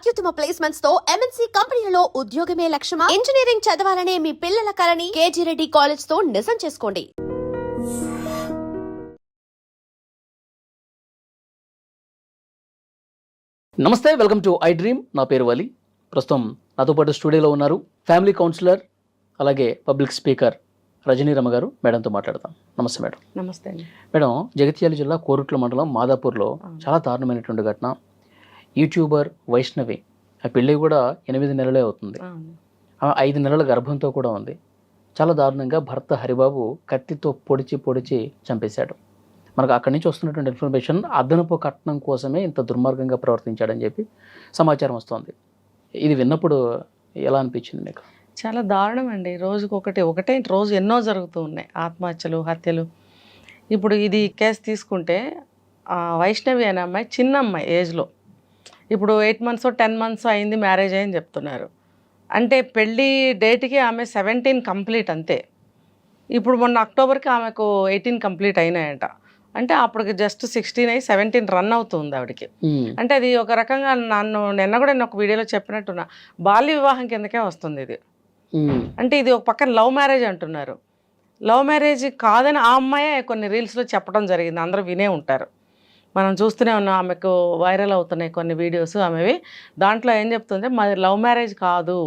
అత్యుత్తమ ప్లేస్మెంట్స్ తో ఎంఎన్సీ కంపెనీలలో ఉద్యోగమే లక్ష్యమా? ఇంజనీరింగ్ చదవాలనే మీ పిల్లల కలని కేజీ రెడ్డి కాలేజ్ తో నిజం చేసుకోండి. నమస్తే, వెల్కమ్ టు ఐ డ్రీమ్. నా పేరు వలి. ప్రస్తుతం నాతో పాటు స్టూడియోలో ఉన్నారు ఫ్యామిలీ కౌన్సిలర్ అలాగే పబ్లిక్ స్పీకర్ రజనీ రమ గారు. మేడంతో మాట్లాడతాం. నమస్తే మేడం. నమస్తే అండి మేడం, జగిత్యాల జిల్లా కోరుట్ల మండలం మాదాపూర్లో చాలా దారుణమైనటువంటి ఘటన. యూట్యూబర్ వైష్ణవి, ఆ పెళ్ళి కూడా 8 నెలలే అవుతుంది. 5 నెలల గర్భంతో కూడా ఉంది. చాలా దారుణంగా భర్త హరిబాబు కత్తితో పొడిచి చంపేశాడు. మనకు అక్కడి నుంచి వస్తున్నటువంటి ఇన్ఫర్మేషన్ అదనపు కట్నం కోసమే ఇంత దుర్మార్గంగా ప్రవర్తించాడని చెప్పి సమాచారం వస్తుంది. ఇది విన్నప్పుడు ఎలా అనిపించింది మీకు? చాలా దారుణం అండి. ఒకటే రోజు ఎన్నో జరుగుతూ ఉన్నాయి ఆత్మహత్యలు, హత్యలు. ఇప్పుడు ఇది కేసు తీసుకుంటే వైష్ణవి అనే అమ్మాయి చిన్న అమ్మాయి ఏజ్లో, ఇప్పుడు 8 months 10 months అయింది మ్యారేజ్ అయ్యని చెప్తున్నారు. అంటే పెళ్ళి డేట్కి ఆమె 17 కంప్లీట్ అంతే. ఇప్పుడు మొన్న అక్టోబర్కి ఆమెకు 18 కంప్లీట్ అయినాయంట. అంటే అప్పటికి జస్ట్ 16 అయ్యి 17 రన్ అవుతుంది ఆవిడకి. అంటే అది ఒక రకంగా నిన్న కూడా నేను ఒక వీడియోలో చెప్పినట్టున్నా, బాల్య వివాహం కిందకే వస్తుంది ఇది. అంటే ఇది ఒక పక్కన లవ్ మ్యారేజ్ అంటున్నారు. లవ్ మ్యారేజ్ కాదని ఆ అమ్మాయే కొన్ని రీల్స్లో చెప్పడం జరిగింది. అందరూ వినే ఉంటారు, మనం చూస్తూనే ఉన్నాం. ఆమెకు వైరల్ అవుతున్నాయి కొన్ని వీడియోస్ ఆమెవి. దాంట్లో ఏం చెప్తుంది, మాది లవ్ మ్యారేజ్ కాదు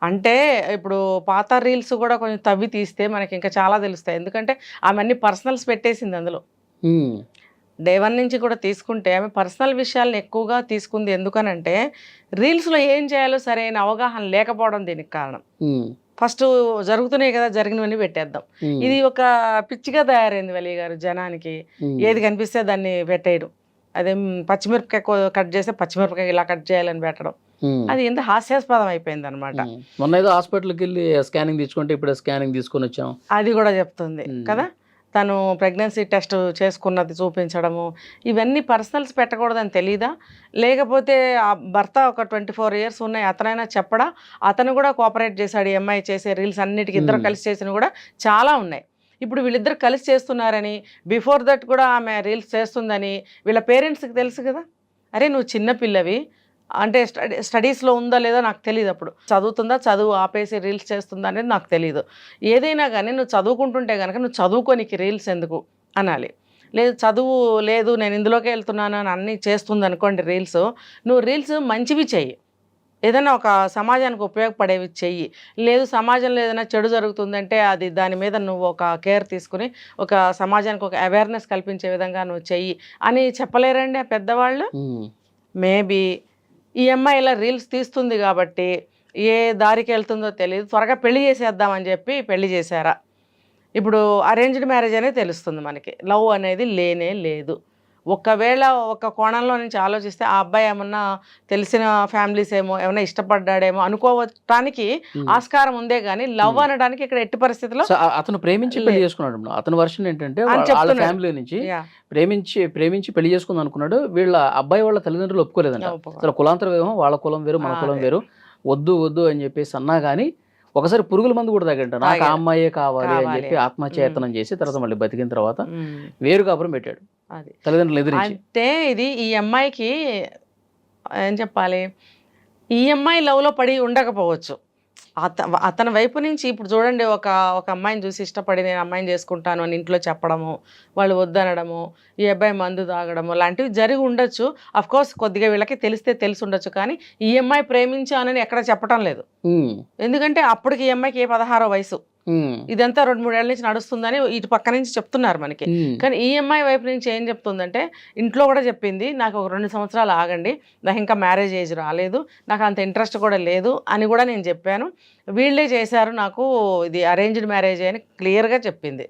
అంటే. ఇప్పుడు పాత రీల్స్ కూడా కొంచెం తవ్వి తీస్తే మనకి ఇంకా చాలా తెలుస్తాయి. ఎందుకంటే ఆమె అన్ని పర్సనల్స్ పెట్టేసింది అందులో. డే 1 నుంచి కూడా తీసుకుంటే ఆమె పర్సనల్ విషయాలను ఎక్కువగా తీసుకుంది. ఎందుకనంటే రీల్స్లో ఏం చేయాలో సరైన అవగాహన లేకపోవడం దీనికి కారణం. ఫస్ట్ జరుగుతున్నాయి కదా, జరిగినవన్నీ పెట్టేద్దాం. ఇది ఒక పిచ్చిగా తయారైంది వలి గారు జనానికి. ఏది కనిపిస్తే దాన్ని పెట్టేయడం. అదే పచ్చిమిరపకాయ కట్ చేస్తే పచ్చిమిరపకాయ ఇలా కట్ చేయాలని పెట్టడం, అది ఎంత హాస్యాస్పదం అయిపోయింది అనమాట. మొన్న ఏదో హాస్పిటల్కి వెళ్ళి స్కానింగ్ తీసుకుంటే ఇప్పుడు స్కానింగ్ తీసుకొని వచ్చాం అది కూడా చెప్తుంది కదా. తను ప్రెగ్నెన్సీ టెస్ట్ చేసుకున్నది చూపించడము, ఇవన్నీ పర్సనల్స్ పెట్టకూడదని తెలీదా? లేకపోతే ఆ భర్త ఒక 24 years ఉన్నాయి, అతనైనా చెప్పడా? అతను కూడా కోఆపరేట్ చేశాడు. ఈ అమ్మాయి చేసే రీల్స్ అన్నిటికీ ఇద్దరు కలిసి చేసినవి కూడా చాలా ఉన్నాయి. ఇప్పుడు వీళ్ళిద్దరు కలిసి చేస్తున్నారని, బిఫోర్ దట్ కూడా ఆమె రీల్స్ చేస్తుందని వీళ్ళ పేరెంట్స్కి తెలుసు కదా. అరే నువ్వు చిన్నపిల్లవి అంటే స్టడీస్లో ఉందా లేదా నాకు తెలియదు. అప్పుడు చదువుతుందా, చదువు ఆపేసి రీల్స్ చేస్తుందా అనేది నాకు తెలియదు. ఏదైనా కానీ నువ్వు చదువుకుంటుంటే కనుక నువ్వు చదువుకోనికి రీల్స్ ఎందుకు అనాలి. లేదు చదువు లేదు నేను ఇందులోకే వెళ్తున్నాను అని అన్నీ చేస్తుంది అనుకోండి రీల్స్. నువ్వు రీల్స్ మంచివి చెయ్యి, ఏదైనా ఒక సమాజానికి ఉపయోగపడేవి చెయ్యి. లేదు సమాజంలో ఏదైనా చెడు జరుగుతుందంటే అది దాని మీద నువ్వు ఒక కేర్ తీసుకుని ఒక సమాజానికి ఒక అవేర్నెస్ కల్పించే విధంగా నువ్వు చెయ్యి అని చెప్పలేరండి ఆ పెద్దవాళ్ళు. మేబీ ఈ అమ్మాయి ఇలా రీల్స్ తీస్తుంది కాబట్టి ఏ దారికి వెళ్తుందో తెలియదు, త్వరగా పెళ్లి చేసేద్దామని చెప్పి పెళ్లి చేశారా? ఇప్పుడు అరేంజ్డ్ మ్యారేజ్ అనేది తెలుస్తుంది మనకి, లవ్ అనేది లేనే లేదు. ఒకవేళ ఒక కోణంలో నుంచి ఆలోచిస్తే ఆ అబ్బాయి ఏమన్నా తెలిసిన ఫ్యామిలీస్ ఏమైనా ఇష్టపడ్డాడేమో అనుకోవటానికి ఆస్కారం ఉందే కానీ లవ్ అనడానికి ఇక్కడ ఎట్టి పరిస్థితిలో. అతను ప్రేమించి పెళ్లి చేసుకున్నాడు. అతని వర్షన్ ఏంటంటే వాళ్ళ ఫ్యామిలీ నుంచి ప్రేమించి పెళ్లి చేసుకుందాం అనుకున్నాడు. వీళ్ళ అబ్బాయి వాళ్ళ తల్లిదండ్రులు ఒప్పుకోలేదంట. అసలు కులాంతర వివాహం, వాళ్ళ కులం వేరు మన కులం వేరు, వద్దు అని చెప్పేసి అన్నా కానీ ఒకసారి పురుగుల మందు కూడా తగ్గంట. నాకు ఆ అమ్మాయే కావాలి అని చెప్పి ఆత్మహత్యయత్నం చేసి తర్వాత మళ్ళీ బతికిన తర్వాత వేరు కాపురం పెట్టాడు తల్లిదండ్రులు ఎదురించి. అంటే ఇది ఈ అమ్మాయికి ఏం చెప్పాలి, ఈ అమ్మాయి లవ్లో పడి ఉండకపోవచ్చు. అతని వైపు నుంచి ఇప్పుడు చూడండి, ఒక అమ్మాయిని చూసి ఇష్టపడి నేను అమ్మాయిని చేసుకుంటాను అని ఇంట్లో చెప్పడము, వాళ్ళు వద్దనడము, ఈ అబ్బాయి మందు తాగడము లాంటివి జరిగి ఉండొచ్చు. అఫ్కోర్స్ కొద్దిగా వీళ్ళకి తెలిసి ఉండొచ్చు. కానీ ఈ అమ్మాయి ప్రేమించానని ఎక్కడ చెప్పడం లేదు. ఎందుకంటే అప్పటికి ఈ అమ్మాయికి 16 వయసు. ఇదంతా 2-3 ఏళ్ల నుంచి నడుస్తుందని ఇటు పక్క నుంచి చెప్తున్నారు మనకి. కానీ ఈ అమ్మాయి వైపు నుంచి ఏం చెప్తుందంటే, ఇంట్లో కూడా చెప్పింది, నాకు ఒక 2 సంవత్సరాలు ఆగండి, నాకు ఇంకా మ్యారేజ్ ఏజ్ రాలేదు, నాకు అంత ఇంట్రెస్ట్ కూడా లేదు అని కూడా నేను చెప్పాను. వీళ్ళే చేశారు నాకు, ఇది అరేంజ్డ్ మ్యారేజ్ అని క్లియర్గా చెప్పింది.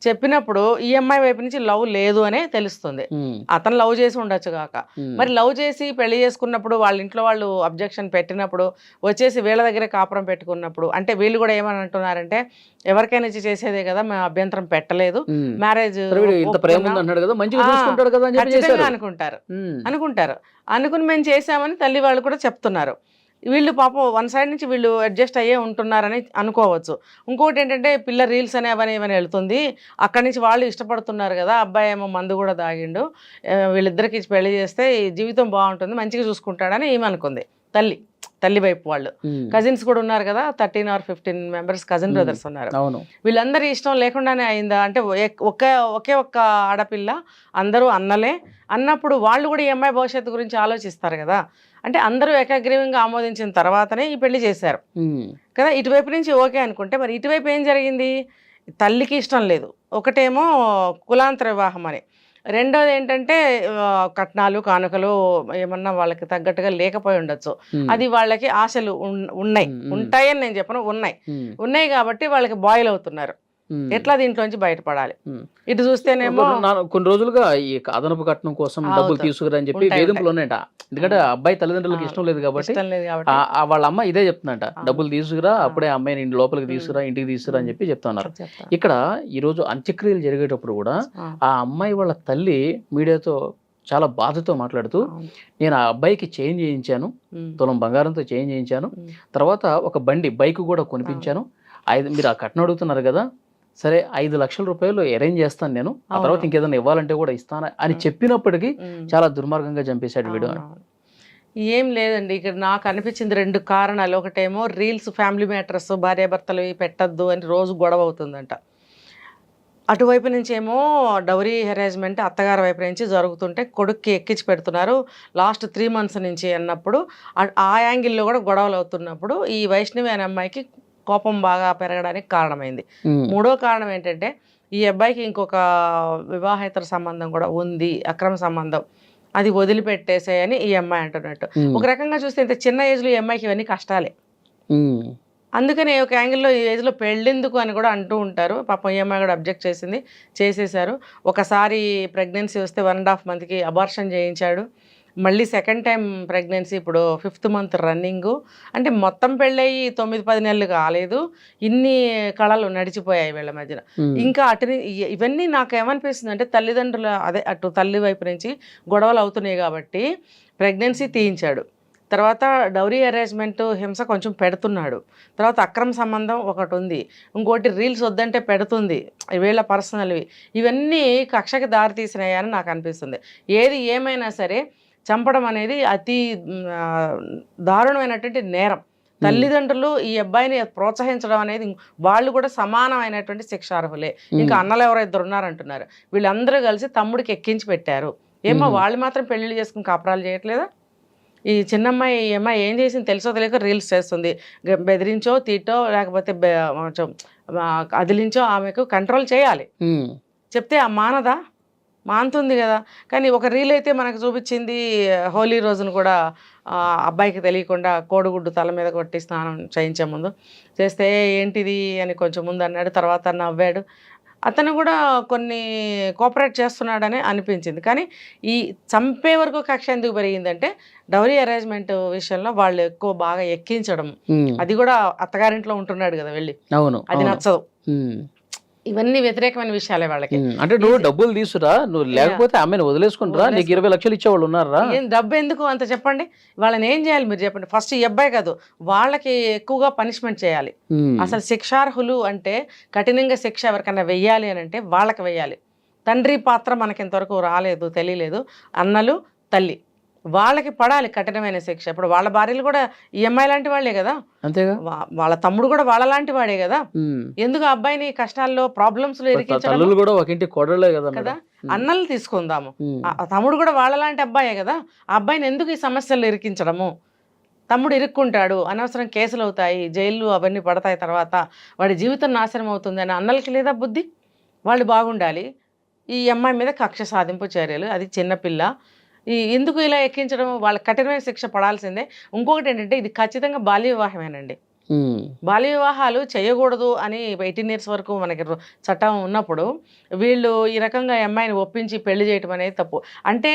చెప్పినప్పుడు ఈ అమ్మాయి వైపు నుంచి లవ్ లేదు అనే తెలుస్తుంది. అతను లవ్ చేసి ఉండొచ్చు కాక, మరి లవ్ చేసి పెళ్లి చేసుకున్నప్పుడు వాళ్ళ ఇంట్లో వాళ్ళు అబ్జెక్షన్ పెట్టినప్పుడు వచ్చేసి వీళ్ళ దగ్గరే కాపురం పెట్టుకున్నప్పుడు, అంటే వీళ్ళు కూడా ఏమని అంటున్నారంటే, ఎవరికైనా ఇచ్చి చేసేదే కదా, మేము అభ్యంతరం పెట్టలేదు, మ్యారేజ్ అనుకుంటారు అనుకుని మేము చేసామని తల్లి వాళ్ళు కూడా చెప్తున్నారు. వీళ్ళు పాపం వన్ సైడ్ నుంచి వీళ్ళు అడ్జస్ట్ అయ్యే ఉంటున్నారని అనుకోవచ్చు. ఇంకోటి ఏంటంటే పిల్ల రీల్స్ అనేవని ఏమైనా వెళ్తుంది, అక్కడి నుంచి వాళ్ళు ఇష్టపడుతున్నారు కదా, అబ్బాయి ఏమో మందు కూడా తాగిండు, వీళ్ళిద్దరికి పెళ్లి చేస్తే జీవితం బాగుంటుంది, మంచిగా చూసుకుంటాడని ఏమనుకుంది. తల్లి వైపు వాళ్ళు. ఉమ్. కజిన్స్ కూడా ఉన్నారు కదా, 13 or 15 మెంబర్స్ కజిన్ బ్రదర్స్ ఉన్నారు. అవును. వీళ్ళందరి ఇష్టం లేకుండానే అయిందా అంటే ఒకే ఒక్క ఆడపిల్ల, అందరూ అన్నలే అన్నప్పుడు వాళ్ళు కూడా ఈ అమ్మాయి భవిష్యత్తు గురించి ఆలోచిస్తారు కదా. అంటే అందరూ ఏకగ్రీవంగా ఆమోదించిన తర్వాతనే ఈ పెళ్లి చేశారు ఉమ్. కదా. ఇటువైపు నుంచి ఓకే అనుకుంటే మరి ఇటువైపు ఏం జరిగింది? తల్లికి ఇష్టం లేదు, ఒకటేమో కులాంతర వివాహం అని, రెండోది ఏంటంటే కట్నాలు కానుకలు ఏమన్నా వాళ్ళకి తగ్గట్టుగా లేకపోయి ఉండొచ్చు. అది వాళ్ళకి ఆశలు ఉన్నాయి, ఉంటాయని నేను చెప్పను, ఉన్నాయి కాబట్టి వాళ్ళకి బాయిల్ అవుతున్నారు. ఎట్లా దీంట్లోంచి బయటపడాలి? ఇటు చూస్తేనేమో కొన్ని రోజులుగా ఈ అదనపు కట్నం కోసం డబ్బులు తీసుకురా అని చెప్పి వేధింపులు ఉన్నాయట. ఎందుకంటే అబ్బాయి తల్లిదండ్రులకు ఇష్టం లేదు కాబట్టి వాళ్ళ అమ్మ ఇదే చెప్తుందంట, డబ్బులు తీసుకురా, అప్పుడే అమ్మాయిని లోపలికి తీసుకురా, ఇంటికి తీసుకురా అని చెప్పి చెప్తున్నారు. ఇక్కడ ఈ రోజు అంత్యక్రియలు జరిగేటప్పుడు కూడా ఆ అమ్మాయి వాళ్ళ తల్లి మీడియాతో చాలా బాధతో మాట్లాడుతూ, నేను ఆ అబ్బాయికి చేంజ్ చేయించాను, తులం బంగారంతో చేంజ్ చేయించాను, తర్వాత ఒక బైక్ కూడా కొనిపించాను, మీరు ఆ కట్నం అడుగుతున్నారు కదా, సరే 5 లక్షల రూపాయలు అరేంజ్ చేస్తాను నేను, ఆ తర్వాత ఇంకేదైనా ఇవ్వాలంటే కూడా ఇస్తాను అని చెప్పినప్పటికీ చాలా దుర్మార్గంగా చంపేశాడు వీడు. ఏం లేదండి, ఇక్కడ నాకు అనిపించింది 2 కారణాలు. ఒకటేమో రీల్స్, ఫ్యామిలీ మ్యాటర్స్, భార్యాభర్తలు పెట్టద్దు అని రోజు గొడవ అవుతుందంట. అటువైపు నుంచి ఏమో డౌరీ హెరాస్మెంట్ అత్తగారి వైపు నుంచి జరుగుతుంటే కొడుక్కి ఎక్కించి పెడుతున్నారు లాస్ట్ 3 months నుంచి అన్నప్పుడు, ఆ యాంగిల్లో కూడా గొడవలు అవుతున్నప్పుడు ఈ వైష్ణవి అనే అమ్మాయికి కోపం బాగా పెరగడానికి కారణమైంది. మూడో కారణం ఏంటంటే ఈ అబ్బాయికి ఇంకొక వివాహేతర సంబంధం కూడా ఉంది, అక్రమ సంబంధం, అది వదిలిపెట్టేసేయని ఈ అమ్మాయి అంటున్నట్టు. ఒక రకంగా చూస్తే ఇంత చిన్న ఏజ్లో ఈ అమ్మాయికి ఇవన్నీ కష్టాలే. అందుకని ఒక యాంగిల్లో ఈ ఏజ్లో పెళ్ళెందుకు అని కూడా అంటూ ఉంటారు. పాపం ఈ అమ్మాయి కూడా అబ్జెక్ట్ చేసేసారు. ఒకసారి ప్రెగ్నెన్సీ వస్తే 1.5 monthకి అబార్షన్ చేయించాడు. మళ్ళీ సెకండ్ టైం ప్రెగ్నెన్సీ ఇప్పుడు 5th month రన్నింగు. అంటే మొత్తం పెళ్ళయి 9-10 నెలలు కాలేదు, ఇన్ని కళలు నడిచిపోయాయి వీళ్ళ మధ్యన. ఇంకా ఇవన్నీ నాకు ఏమనిపిస్తుంది అంటే తల్లిదండ్రుల అటు తల్లి వైపు నుంచి గొడవలు అవుతున్నాయి కాబట్టి ప్రెగ్నెన్సీ తీయించాడు, తర్వాత డౌరీ అరేంజ్మెంట్ హింస కొంచెం పెడుతున్నాడు, తర్వాత అక్రమ సంబంధం ఒకటి ఉంది, ఇంకోటి రీల్స్ వద్దంటే పెడుతుంది, వీళ్ళ పర్సనల్వి. ఇవన్నీ కక్షకి దారి తీసినాయని నాకు అనిపిస్తుంది. ఏది ఏమైనా సరే చంపడం అనేది అతి దారుణమైనటువంటి నేరం. తల్లిదండ్రులు ఈ అబ్బాయిని ప్రోత్సహించడం అనేది వాళ్ళు కూడా సమానమైనటువంటి శిక్షార్హులే. ఇంకా అన్నలు ఎవరో 2 ఉన్నారంటున్నారు, వీళ్ళందరూ కలిసి తమ్ముడికి ఎక్కించి పెట్టారు. ఏమో వాళ్ళు మాత్రం పెళ్లిళ్ళు చేసుకుని కాపురాలు చేయట్లేదా? ఈ చిన్నమ్మాయి ఈ అమ్మాయి ఏం చేసింది తెలుసో తెలియక రీల్స్ చేస్తుంది, బెదిరించో తీటో లేకపోతే అదిలించో ఆమెకు కంట్రోల్ చేయాలి. చెప్తే ఆ మానుతుంది కదా. కానీ ఒక రీల్ అయితే మనకు చూపించింది, హోలీ రోజున కూడా అబ్బాయికి తెలియకుండా కోడిగుడ్డు తల మీద కొట్టి స్నానం చేయించే ముందు చేస్తే ఏంటిది అని కొంచెం ముందు అన్నాడు, తర్వాత నవ్వాడు. అతను కూడా కొన్ని కోఆపరేట్ చేస్తున్నాడని అనిపించింది. కానీ ఈ చంపే వరకు కక్ష ఎందుకు పెరిగిందంటే డౌరీ అరేంజ్మెంట్ విషయంలో వాళ్ళు ఎక్కువ బాగా ఎక్కించడం, అది కూడా అత్తగారింట్లో ఉంటున్నాడు కదా వెళ్ళి, అది నచ్చదు. ఇవన్నీ వ్యతిరేకమైన విషయాలే వాళ్ళకి. అంటే నువ్వు డబ్బులు తీసురా, నువ్వు లేకపోతే ఆమెను వదిలేసుకుంటారా, నీకు 20 లక్షలు ఇచ్చేవాళ్ళు ఉన్నారా? ఏం డబ్బు ఎందుకు అంత చెప్పండి, వాళ్ళని ఏం చేయాలి మీరు చెప్పండి. ఫస్ట్ ఈ అబ్బాయి కాదు, వాళ్ళకి ఎక్కువగా పనిష్మెంట్ చేయాలి. అసలు శిక్షార్హులు అంటే కఠినంగా శిక్ష ఎవరికైనా వెయ్యాలి అని అంటే వాళ్ళకి వెయ్యాలి. తండ్రి పాత్ర మనకి ఇంతవరకు రాలేదు, తెలియలేదు. అన్నలు, తల్లి, వాళ్ళకి పడాలి కఠినమైన శిక్ష. ఇప్పుడు వాళ్ళ భార్యలు కూడా ఈ అమ్మాయి లాంటి వాళ్ళే కదా, అంతేగా, వాళ్ళ తమ్ముడు కూడా వాళ్ళ లాంటి వాడే కదా. ఎందుకు అబ్బాయిని కష్టాల్లో ప్రాబ్లమ్స్ లో ఇరికించడం కదా. అన్నలు తీసుకుందాము, తమ్ముడు కూడా వాళ్ళ లాంటి అబ్బాయే కదా, ఆ అబ్బాయిని ఎందుకు ఈ సమస్యల్లో ఇరికించడము? తమ్ముడు ఇరుక్కుంటాడు, అనవసరం కేసులు అవుతాయి, జైళ్ళు అవన్నీ పడతాయి, తర్వాత వాడి జీవితం నాశనం అవుతుంది అని అన్నలకి లేదా బుద్ధి? వాళ్ళు బాగుండాలి. ఈ అమ్మాయి మీద కక్ష సాధింపు చర్యలు, అది చిన్నపిల్ల, ఎందుకు ఇలా ఎక్కించడం? వాళ్ళకి కఠినమైన శిక్ష పడాల్సిందే. ఇంకొకటి ఏంటంటే ఇది ఖచ్చితంగా బాల్య వివాహమేనండి. బాల్య వివాహాలు చేయకూడదు అని 18 years వరకు మనకి చట్టం ఉన్నప్పుడు వీళ్ళు ఈ రకంగా అమ్మాయిని ఒప్పించి పెళ్లి చేయటం అనేది తప్పు. అంటే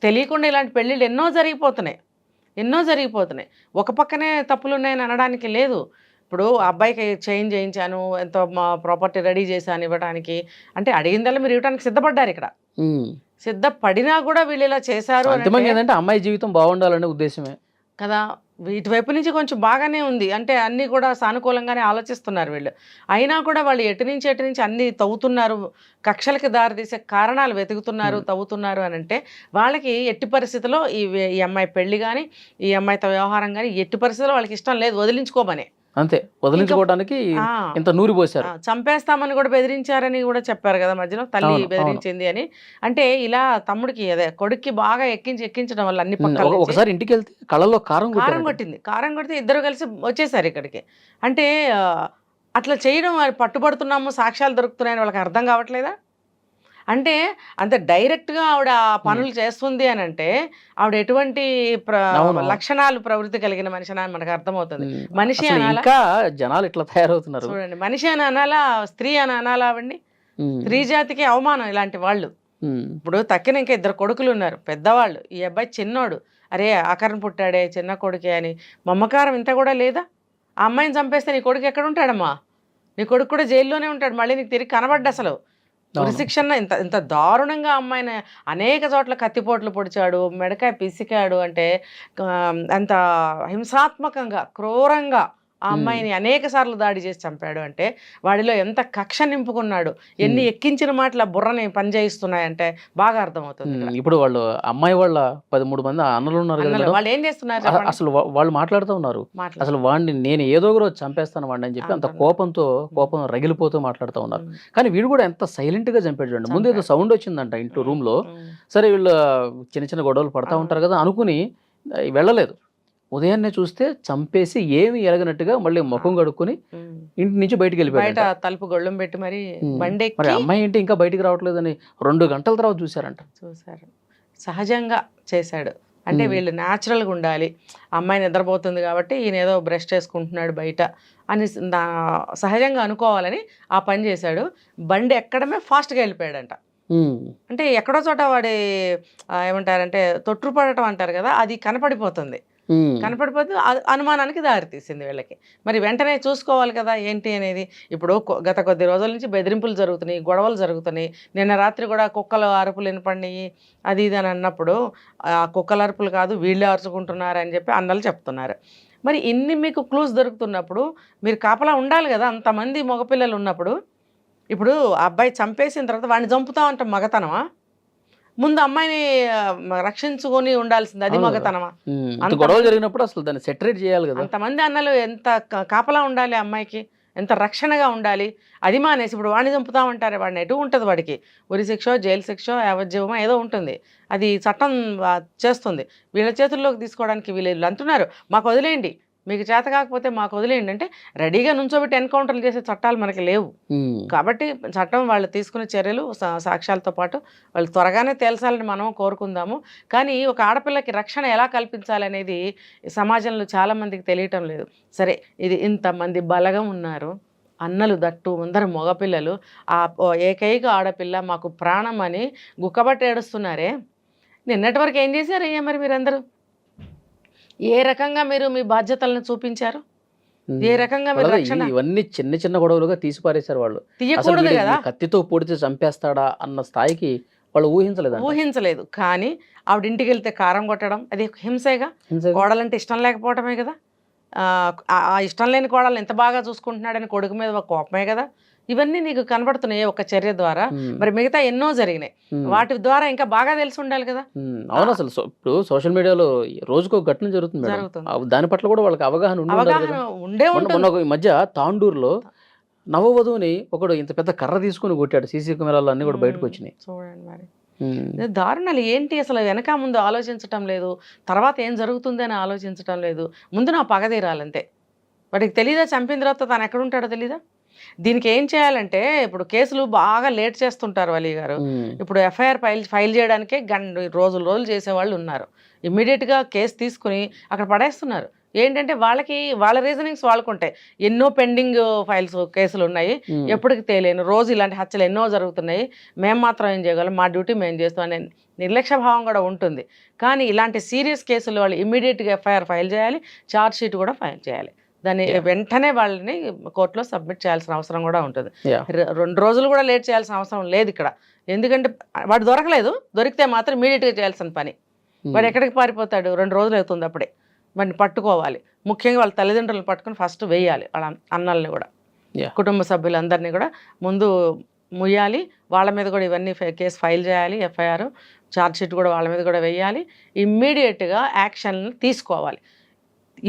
తెలియకుండా ఇలాంటి పెళ్ళిళ్ళు ఎన్నో జరిగిపోతున్నాయి. ఒక పక్కనే తప్పులు ఉన్నాయని అనడానికి లేదు. ఇప్పుడు అబ్బాయికి చేంజ్ చేయించాను, ఎంతో మా ప్రాపర్టీ రెడీ చేశాను ఇవ్వడానికి అంటే అడిగిందల్లా మీరు ఇవ్వడానికి సిద్ధపడ్డారు. ఇక్కడ సిద్ధపడినా కూడా వీళ్ళు ఇలా చేశారు అంటే అమ్మాయి జీవితం బాగుండాలనే ఉద్దేశమే. కదా. ఇటువైపు నుంచి కొంచెం బాగానే ఉంది, అంటే అన్నీ కూడా సానుకూలంగానే ఆలోచిస్తున్నారు వీళ్ళు. అయినా కూడా వాళ్ళు ఎటు నుంచి అన్నీ తవ్వుతున్నారు, కక్షలకి దారితీసే కారణాలు వెతుకుతున్నారు, తవ్వుతున్నారు అని అంటే వాళ్ళకి ఎట్టి పరిస్థితుల్లో ఈ అమ్మాయి పెళ్లి కానీ ఈ అమ్మాయితో వ్యవహారం కానీ ఎట్టి పరిస్థితుల్లో వాళ్ళకి ఇష్టం లేదు, వదిలించుకోమని. అంతే, వదిలించుకోవడానికి ఆ, ఇంత నూరి పోశారు. చంపేస్తామని కూడా బెదిరించారని కూడా చెప్పారు కదా మధ్యలో, తల్లి అవును, బెదిరించింది అని. అంటే ఇలా తమ్ముడికి అదే కొడుక్కి బాగా ఎక్కించడం వల్ల అన్ని పక్కల నుంచి ఒకసారి ఇంటికి వెళ్తే కళ్ళలో కారం కారం కొట్టింది. కారం కొడితే ఇద్దరు కలిసి వచ్చేసారు ఇక్కడికి. అంటే అట్లా చేయడం, పట్టుబడుతున్నాము, సాక్ష్యాలు దొరుకుతున్నాయని వాళ్ళకి అర్థం కావట్లేదా? అంటే అంత డైరెక్ట్గా ఆవిడ ఆ పనులు చేస్తుంది అని అంటే ఆవిడ ఎటువంటి లక్షణాలు ప్రవృత్తి కలిగిన మనిషి అని మనకు అర్థమవుతుంది. మనిషి అనాలా, ఇంకా జనాలు ఇట్లా తయారవుతున్నారు. చూడండి, మనిషి అని అనాలా, స్త్రీ అని అనాలా ఆవిడ్ని? స్త్రీ జాతికి అవమానం ఇలాంటి వాళ్ళు. ఇప్పుడు తక్కిన ఇంకా ఇద్దరు కొడుకులు ఉన్నారు, పెద్దవాళ్ళు. ఈ అబ్బాయి చిన్నోడు. అరే ఆకరణ పుట్టాడే, చిన్న కొడుకే అని మమకారం ఇంత కూడా లేదా? ఆ అమ్మాయిని చంపేస్తే నీ కొడుకు ఎక్కడ ఉంటాడమ్మా? నీ కొడుకు కూడా జైల్లోనే ఉంటాడు, మళ్ళీ నీకు తిరిగి కనబడ్డ. అసలు ఉరిశిక్షణ ఇంత ఇంత దారుణంగా అమ్మాయిని అనేక చోట్ల కత్తిపోట్లు పొడిచాడు, మెడకాయ పిసికాడు. అంటే అంత హింసాత్మకంగా, క్రూరంగా ఆ అమ్మాయిని అనేక సార్లు దాడి చేసి చంపాడు. అంటే వాడిలో ఎంత కక్ష నింపుకున్నాడు, ఎన్ని ఎక్కించిన మాటల బుర్రని పనిచేయిస్తున్నాయంటే బాగా అర్థమవుతుంది. ఇప్పుడు వాళ్ళు అమ్మాయి వాళ్ళ 13 మంది అన్నలు ఉన్నారు కదా, వాళ్ళు ఏం చేస్తున్నారు అసలు వాళ్ళు మాట్లాడుతూ ఉన్నారు. అసలు వాడిని నేను ఏదో ఒక రోజు చంపేస్తాను వాడిని అని చెప్పి అంత కోపం రగిలిపోతూ మాట్లాడుతూ ఉన్నారు. కానీ వీడు కూడా ఎంత సైలెంట్ గా చంపాడు చూడండి. ముందు ఏదో సౌండ్ వచ్చిందంట ఇంట్లో రూమ్ లో, సరే వీళ్ళు చిన్న చిన్న గొడవలు పడతా ఉంటారు కదా అనుకుని వెళ్ళలేదు. ఉదయాన్నే చూస్తే చంపేసి ఏమి ఎరగనట్టుగా మళ్ళీ ముఖం కడుక్కొని ఇంటి నుంచి బయటికి వెళ్ళిపోయాడు. బయట తలుపు గొళ్ళం పెట్టి మరి బండి మరి అమ్మాయి ఏంటి ఇంకా బయటికి రావట్లేదని 2 గంటల తర్వాత చూసారు. సహజంగా చేశాడు. అంటే వీళ్ళు న్యాచురల్గా ఉండాలి, అమ్మాయి నిద్రపోతుంది కాబట్టి ఈయన ఏదో బ్రష్ చేసుకుంటున్నాడు బయట అని సహజంగా అనుకోవాలని ఆ పని చేశాడు. బండి ఎక్కడమే ఫాస్ట్గా వెళ్ళిపోయాడంట. అంటే ఎక్కడో చోట వాడి ఏమంటారంటే తొట్టుపడటం అంటారు కదా, అది కనపడిపోతుంది. కనపడిపోతే అనుమానానికి దారి తీసింది వీళ్ళకి. మరి వెంటనే చూసుకోవాలి కదా ఏంటి అనేది. ఇప్పుడు గత కొద్ది రోజుల నుంచి బెదిరింపులు జరుగుతున్నాయి, గొడవలు జరుగుతున్నాయి. నిన్న రాత్రి కూడా కుక్కల అరుపులు వినపడినాయి, అది ఇది అని అన్నప్పుడు ఆ కుక్కల అరుపులు కాదు వీళ్ళే అరుచుకుంటున్నారు అని చెప్పి అన్నలు చెప్తున్నారు. మరి ఇన్ని మీకు క్లూస్ దొరుకుతున్నప్పుడు మీరు కాపలా ఉండాలి కదా, అంతమంది మగపిల్లలు ఉన్నప్పుడు. ఇప్పుడు ఆ అబ్బాయి చంపేసిన తర్వాత వాడిని చంపుతా ఉంటాం మగతనమా? ముందు అమ్మాయిని రక్షించుకొని ఉండాల్సింది, అది మగతనమా? గొడవలు జరిగినప్పుడు అసలు దాన్ని సెటరేట్ చేయాలి కదా. అంతమంది అన్నలు ఎంత కాపలా ఉండాలి, అమ్మాయికి ఎంత రక్షణగా ఉండాలి. అది మానేసి ఇప్పుడు వాడిని చంపుతామంటారే, వాడిని ఎటు ఉంటుంది? వాడికి ఉరి శిక్ష, జైలు శిక్ష, యావజ్జీవమో ఏదో ఉంటుంది, అది చట్టం చేస్తుంది. వీళ్ళ చేతుల్లోకి తీసుకోవడానికి వీళ్ళు అంటున్నారు మాకు వదిలేయండి, మీకు చేత కాకపోతే మాకు వదిలేయండి అంటే రెడీగా నుంచోబెట్టి ఎన్కౌంటర్లు చేసే చట్టాలు మనకి లేవు. కాబట్టి చట్టం వాళ్ళు తీసుకునే చర్యలు సాక్ష్యాలతో పాటు వాళ్ళు త్వరగానే తేల్చాలని మనం కోరుకుందాము. కానీ ఒక ఆడపిల్లకి రక్షణ ఎలా కల్పించాలనేది సమాజంలో చాలామందికి తెలియటం లేదు. సరే, ఇది ఇంతమంది బలగం ఉన్నారు, అన్నలు దట్టు అందరు మగపిల్లలు, ఆ ఏకైక ఆడపిల్ల మాకు ప్రాణం అని గుక్కబట్టి ఏడుస్తున్నారే. నిన్నటి వరకు ఏం చేశారు అయ్యా మరి మీరందరూ? ఏ రకంగా మీరు మీ బాధ్యతలను చూపించారు? ఏ రకంగా మీరు రక్షణ? ఇవన్నీ చిన్న చిన్న గొడవలుగా తీసిపారేశారు వాళ్ళు. తీయకూడదు కదా, కత్తితో పొడితే చంపేస్తాడా అన్న స్థాయికి వాళ్ళు ఊహించలేదు. కానీ ఆవిడ ఇంటికి వెళ్తే కారం కొట్టడం అది హింసేగా. కోడలంటే ఇష్టం లేకపోవటమే కదా. ఆ ఇష్టం లేని కోడలు ఎంత బాగా చూసుకుంటున్నాడని కొడుకు మీద ఒక కోపమే కదా. ఇవన్నీ నీకు కనబడుతున్నాయి ఒక చర్య ద్వారా. మరి మిగతా ఎన్నో జరిగినాయి, వాటి ద్వారా ఇంకా బాగా తెలిసి ఉండాలి కదా. అవును, అసలు ఇప్పుడు సోషల్ మీడియాలో రోజుకు ఒక ఘటన జరుగుతుంది, దాని పట్ల కూడా వాళ్ళకి అవగాహన ఉండే ఉంటుంది. ఈ మధ్య తాండూరులో నవవధువుని ఒకడు ఇంత పెద్ద కర్ర తీసుకుని కొట్టాడు, సీసీ కెమెరాలు అన్ని కూడా బయటకు వచ్చినాయి. చూడండి మరి దారుణాలు ఏంటి అసలు. వెనక ముందు ఆలోచించటం లేదు, తర్వాత ఏం జరుగుతుంది అని ఆలోచించటం లేదు. ముందు నా పగ తీరాలంతే. వాడికి తెలీదా చంపిన తర్వాత తను ఎక్కడ ఉంటాడో తెలీదా? దీనికి ఏం చేయాలంటే, ఇప్పుడు కేసులు బాగా లేట్ చేస్తుంటారు వలి గారు. ఇప్పుడు ఎఫ్ఐఆర్ ఫైల్ చేయడానికే రోజులు చేసేవాళ్ళు ఉన్నారు. ఇమ్మీడియట్గా కేసు తీసుకుని అక్కడ పడేస్తున్నారు. ఏంటంటే వాళ్ళ రీజనింగ్స్ వాళ్ళకుంటాయి. ఎన్నో పెండింగ్ కేసులు ఉన్నాయి, ఎప్పటికి తేలేను, రోజు ఇలాంటి హత్యలు ఎన్నో జరుగుతున్నాయి, మేము మాత్రం ఏం చేయగలం, మా డ్యూటీ మేము చేస్తాం అనే నిర్లక్ష్య భావం కూడా ఉంటుంది. కానీ ఇలాంటి సీరియస్ కేసులు వాళ్ళు ఇమ్మీడియట్గా ఎఫ్ఐఆర్ ఫైల్ చేయాలి, ఛార్జ్ షీట్ కూడా ఫైల్ చేయాలి. దాన్ని వెంటనే వాళ్ళని కోర్టులో సబ్మిట్ చేయాల్సిన అవసరం కూడా ఉంటుంది. 2 రోజులు కూడా లేట్ చేయాల్సిన అవసరం లేదు ఇక్కడ. ఎందుకంటే వాడు దొరకలేదు, దొరికితే మాత్రం ఇమీడియట్గా చేయాల్సిన పని. వాడు ఎక్కడికి పారిపోతాడు? 2 రోజులు అవుతుంది అప్పుడే. వాడిని పట్టుకోవాలి. ముఖ్యంగా వాళ్ళ తల్లిదండ్రులను పట్టుకొని ఫస్ట్ వేయాలి, వాళ్ళ అన్నల్ని కూడా, Yeah. కుటుంబ సభ్యులందరినీ కూడా ముందు ముయ్యాలి. వాళ్ళ మీద కూడా ఇవన్నీ కేసు ఫైల్ చేయాలి, ఎఫ్ఐఆర్ ఛార్జ్షీట్ కూడా వాళ్ళ మీద కూడా వేయాలి. ఇమ్మీడియట్గా యాక్షన్ తీసుకోవాలి.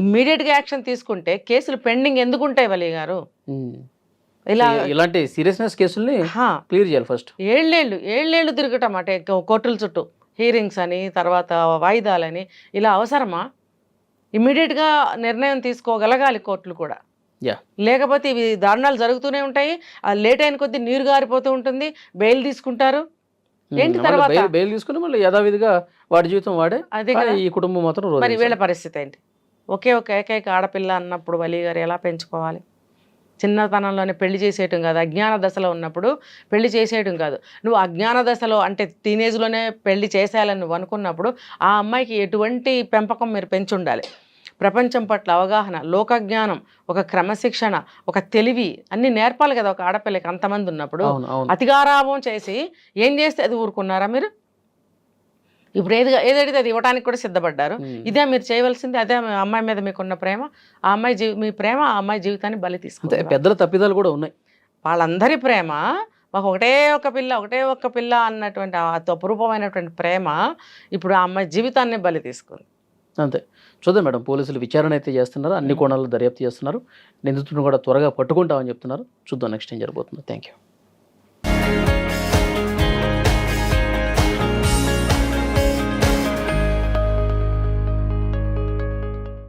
ఇమ్మీడియట్గా యాక్షన్ తీసుకుంటే కేసులు పెండింగ్ ఎందుకు ఉంటాయి వలి గారు? ఇలా ఇలాంటి సీరియస్నెస్ కేసుల్ని క్లియర్ చేయాలి ఫస్ట్. ఏళ్ళేళ్ళు తిరగటం అంటే కోర్టుల చుట్టూ హీరింగ్స్ అని, తర్వాత వాయిదాలని, ఇలా అవసరమా? ఇమ్మీడియట్గా నిర్ణయం తీసుకోగలగాలి కోర్టులు కూడా. యా, లేకపోతే ఇవి దారుణాలు జరుగుతూనే ఉంటాయి. లేట్ అయిన కొద్దీ నీరు గారిపోతూ ఉంటుంది, బెయిల్ తీసుకుంటారు. ఏంటి తర్వాత బెయిల్ తీసుకుని మళ్ళీ యథావిధిగా వాడి జీవితం వాడే, అదే కదా. ఈ కుటుంబం మాత్రం రోజు మరి వీళ్ళ పరిస్థితి ఏంటి? ఒకే ఒక ఏకైక ఆడపిల్ల అన్నప్పుడు వలి గారు ఎలా పెంచుకోవాలి? చిన్నతనంలోనే పెళ్లి చేసేయటం కాదు, అజ్ఞాన దశలో ఉన్నప్పుడు పెళ్లి చేసేయటం కాదు. నువ్వు అజ్ఞాన దశలో అంటే టీనేజ్లోనే పెళ్లి చేసేయాలని నువ్వు అనుకున్నప్పుడు ఆ అమ్మాయికి ఎటువంటి పెంపకం మీరు పెంచుండాలి? ప్రపంచం పట్ల అవగాహన, లోకజ్ఞానం, ఒక క్రమశిక్షణ, ఒక తెలివి అన్నీ నేర్పాలి కదా ఒక ఆడపిల్లకి అంతమంది ఉన్నప్పుడు. అవును, అవును. అతిగారాభం చేసి ఏం చేస్తే అది ఊరుకున్నారా మీరు? ఇప్పుడు ఏదైతే అది ఇవ్వడానికి కూడా సిద్ధపడ్డారు. ఇదే మీరు చేయవలసింది? అదే అమ్మాయి మీద మీకున్న ప్రేమ, ఆ అమ్మాయి మీ ప్రేమ ఆ అమ్మాయి జీవితాన్ని బలి అంతే, తీసుకుంటారు. పెద్దల తప్పిదాలు కూడా ఉన్నాయి. వాళ్ళందరి ప్రేమ మాకు ఒకటే ఒక పిల్ల అన్నటువంటి అపరూపమైనటువంటి ప్రేమ ఇప్పుడు ఆ అమ్మాయి జీవితాన్ని బలి తీసుకుంది. అంతే. చూద్దాం మేడం, పోలీసులు విచారణ అయితే చేస్తున్నారు, అన్ని కోణాల్లో దర్యాప్తు చేస్తున్నారు, నిందితుడిని కూడా త్వరగా పట్టుకుంటామని చెప్తున్నారు. చూద్దాం నెక్స్ట్ ఏం జరగబోతుందో. Thank you.